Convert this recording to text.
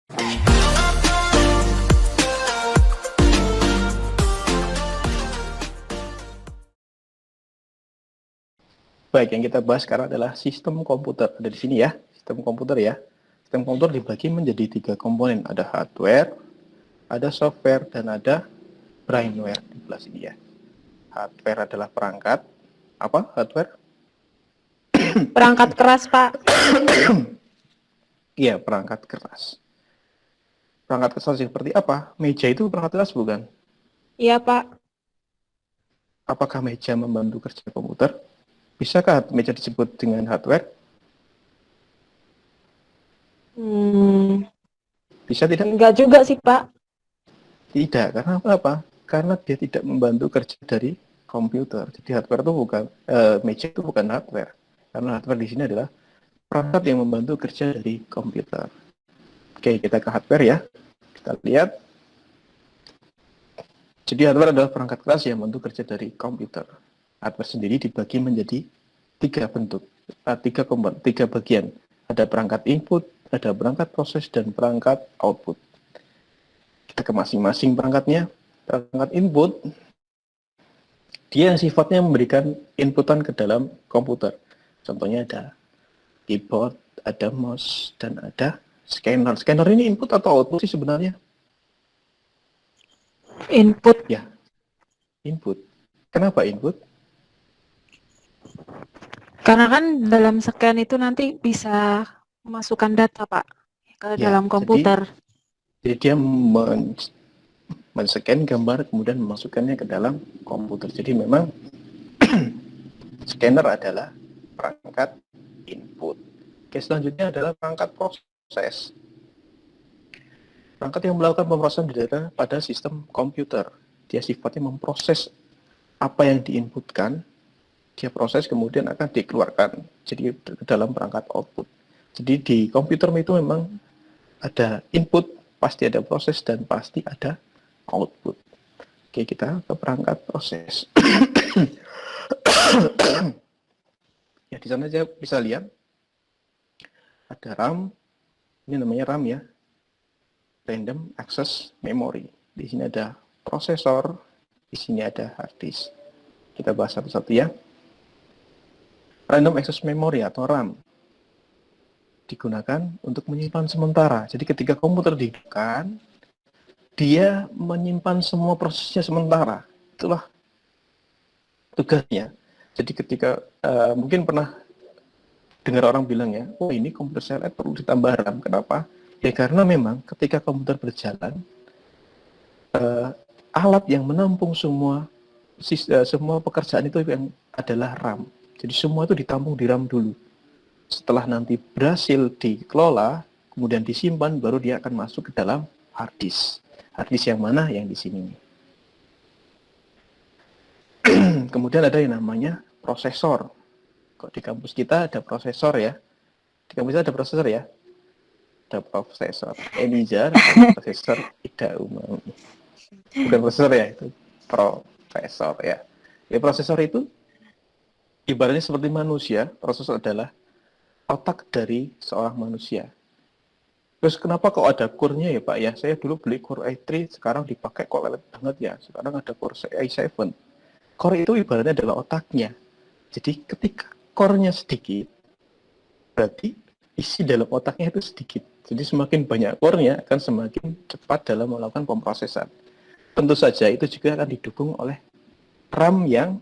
Baik, yang kita bahas sekarang adalah sistem komputer. Ada di sini ya, sistem komputer ya. Sistem komputer dibagi menjadi 3 komponen. Ada hardware, ada software, dan ada brainware di sebelah sini ya. Hardware adalah perangkat. Apa hardware? Perangkat keras, Pak. Iya, perangkat keras. Perangkat keras seperti apa? Meja itu perangkat keras bukan? Iya, Pak. Apakah meja membantu kerja komputer? Bisakah meja disebut dengan hardware? Bisa tidak? Enggak juga sih, Pak. Tidak, karena apa? Karena dia tidak membantu kerja dari komputer. Jadi hardware itu bukan, meja itu bukan hardware. Karena hardware di sini adalah perangkat yang membantu kerja dari komputer. Oke, kita ke hardware ya. Kita lihat. Jadi hardware adalah perangkat keras yang membantu kerja dari komputer. Hardware sendiri dibagi menjadi 3 bentuk, 3 bagian. Ada perangkat input, ada perangkat proses, dan perangkat output. Kita ke masing-masing perangkatnya. Perangkat input, dia yang sifatnya memberikan inputan ke dalam komputer. Contohnya ada keyboard, ada mouse, dan ada scanner. Scanner ini input atau output sih sebenarnya? Input. Ya, input. Kenapa input? Karena kan dalam scan itu nanti bisa memasukkan data, Pak, ke Ya, dalam komputer. Jadi dia men-scan gambar kemudian memasukkannya ke dalam komputer. Jadi memang scanner adalah perangkat input. Oke, selanjutnya adalah perangkat proses. Perangkat yang melakukan pemrosesan data pada sistem komputer. Dia sifatnya memproses apa yang diinputkan, dia proses kemudian akan dikeluarkan jadi ke dalam perangkat output. Jadi di komputer itu memang ada input, pasti ada proses, dan pasti ada output. Oke, kita ke perangkat proses. Ya, di sana aja bisa lihat ada RAM, ini namanya RAM ya, Random Access Memory. Di sini ada prosesor, di sini ada hard disk. Kita bahas satu-satu ya. Random Access Memory atau RAM digunakan untuk menyimpan sementara. Jadi ketika komputer dihidupkan, dia menyimpan semua prosesnya sementara. Itulah tugasnya. Jadi ketika mungkin pernah dengar orang bilang ya, oh ini komputer saya perlu ditambah RAM. Kenapa? Ya karena memang ketika komputer berjalan, alat yang menampung semua pekerjaan itu yang adalah RAM. Jadi semua itu ditampung di RAM dulu. Setelah nanti berhasil dikelola, kemudian disimpan, baru dia akan masuk ke dalam hard disk. Hard disk yang mana? Yang di sini. Kemudian ada yang namanya prosesor. Kok di kampus kita ada prosesor ya? Di kampus kita ada prosesor ya? Ada prosesor. Eniza, prosesor tidak umum. Bukan prosesor ya, itu prosesor ya. Ya prosesor itu ibaratnya seperti manusia. Prosesor adalah otak dari seorang manusia. Terus kenapa kok ada core-nya ya Pak ya? Saya dulu beli Core i3, sekarang dipakai kok lelet banget ya. Sekarang ada Core i7. Core itu ibaratnya adalah otaknya. Jadi ketika core-nya sedikit, berarti isi dalam otaknya itu sedikit. Jadi semakin banyak core-nya akan semakin cepat dalam melakukan pemrosesan. Tentu saja itu juga akan didukung oleh RAM yang